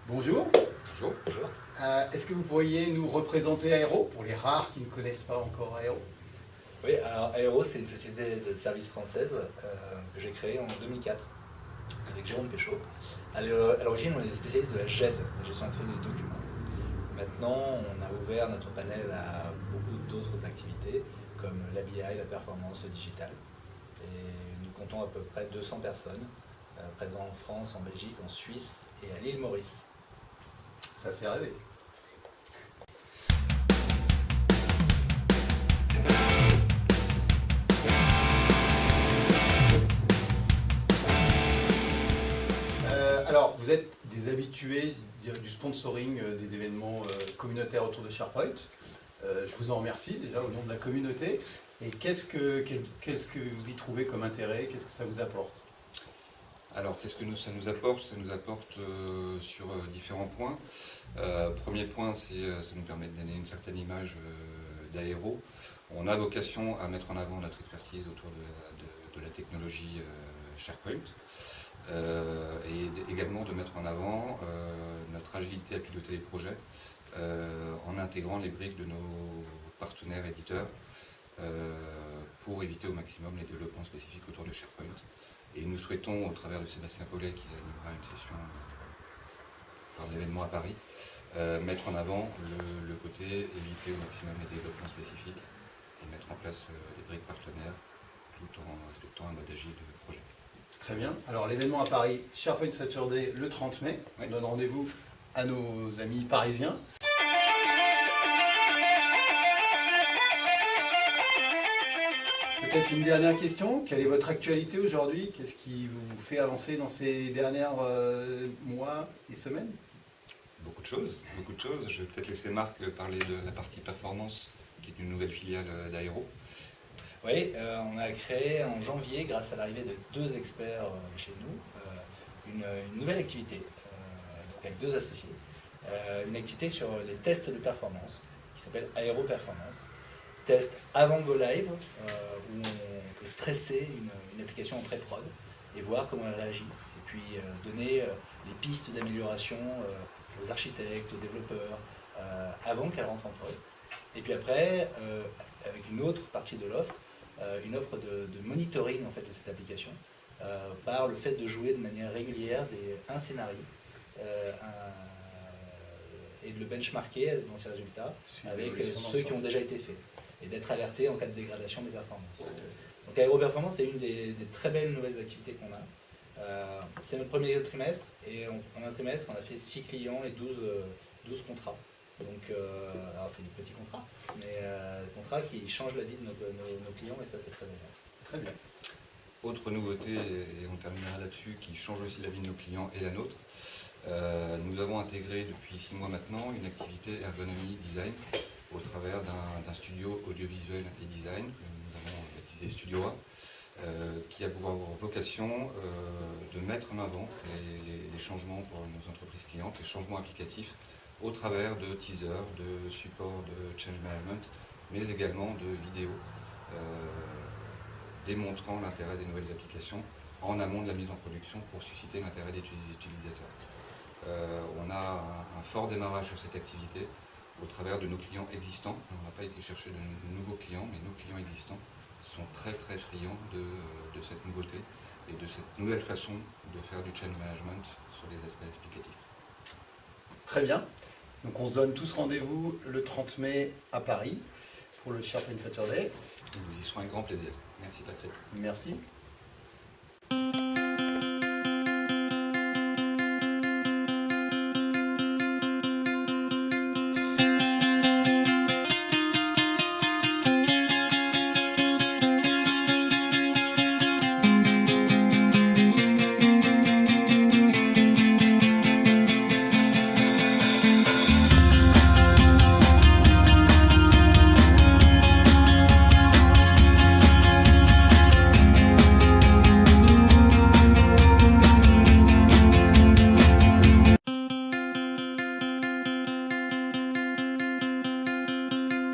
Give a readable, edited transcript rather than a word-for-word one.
Bonjour. Bonjour. Bonjour. Est-ce que vous pourriez nous représenter Aero, pour les rares qui ne connaissent pas encore Aero? Oui, alors Aero, c'est une société de services française que j'ai créée en 2004 avec Jérôme Péchaud. À l'origine, on est des spécialistes de la GED, la gestion électronique des documents. Maintenant, on a ouvert notre panel à beaucoup d'autres activités comme l'ABI, la performance, le digital. Et nous comptons à peu près 200 personnes présentes en France, en Belgique, en Suisse et à l'île Maurice. Ça fait rêver. Alors, vous êtes des habitués du sponsoring des événements communautaires autour de SharePoint. Je vous en remercie déjà au nom de la communauté. Et qu'est-ce que vous y trouvez comme intérêt? Qu'est-ce que ça vous apporte? Alors, qu'est-ce que ça nous apporte? Ça nous apporte sur différents points. Premier point, ça nous permet de donner une certaine image d'Aero. On a vocation à mettre en avant notre expertise autour de la technologie SharePoint. Et également de mettre en avant notre agilité à piloter les projets en intégrant les briques de nos partenaires éditeurs pour éviter au maximum les développements spécifiques autour de SharePoint. Et nous souhaitons, au travers de Sébastien Paulet qui animera une session par l'événement à Paris, mettre en avant le côté éviter au maximum les développements spécifiques et mettre en place des briques partenaires tout en respectant un mode agile de projet. Très bien. Alors l'événement à Paris, SharePoint Saturday le 30 mai. Oui. On donne rendez-vous à nos amis parisiens. Peut-être une dernière question. Quelle est votre actualité aujourd'hui? Qu'est-ce qui vous fait avancer dans ces derniers mois et semaines? Beaucoup de choses, beaucoup de choses. Je vais peut-être laisser Marc parler de la partie performance, qui est une nouvelle filiale d'Aero. Oui, on a créé en janvier, grâce à l'arrivée de deux experts chez nous, une nouvelle activité, donc avec deux associés. Une activité sur les tests de performance, qui s'appelle Aero Performance. Test avant Go Live, où on peut stresser une application en pré-prod et voir comment elle réagit. Et puis donner les pistes d'amélioration aux architectes, aux développeurs, avant qu'elle rentre en prod. Et puis après, avec une autre partie de l'offre, une offre de monitoring en fait, de cette application, par le fait de jouer de manière régulière un scénario et de le benchmarker dans ses résultats avec ceux qui ont déjà été faits et d'être alerté en cas de dégradation des performances. Donc Aero Performance, c'est une des très belles nouvelles activités qu'on a. C'est notre premier trimestre et en un trimestre, on a fait 6 clients et 12 contrats. Donc, alors c'est des petits contrats, mais des contrats qui changent la vie de nos clients et ça c'est très bien. Très bien. Autre nouveauté, et on terminera là-dessus, qui change aussi la vie de nos clients et la nôtre. Nous avons intégré depuis 6 mois maintenant une activité ergonomie design au travers d'un studio audiovisuel et design que nous avons baptisé Studio A, qui a pour vocation de mettre en avant les changements pour nos entreprises clientes, les changements applicatifs au travers de teasers, de supports de change management, mais également de vidéos démontrant l'intérêt des nouvelles applications en amont de la mise en production pour susciter l'intérêt des utilisateurs. On a un fort démarrage sur cette activité au travers de nos clients existants. On n'a pas été chercher de nouveaux clients, mais nos clients existants sont très très friands de cette nouveauté et de cette nouvelle façon de faire du change management sur les aspects explicatifs. Très bien. Donc on se donne tous rendez-vous le 30 mai à Paris pour le SharePoint Saturday. Nous y serons avec grand plaisir. Merci Patrick. Merci.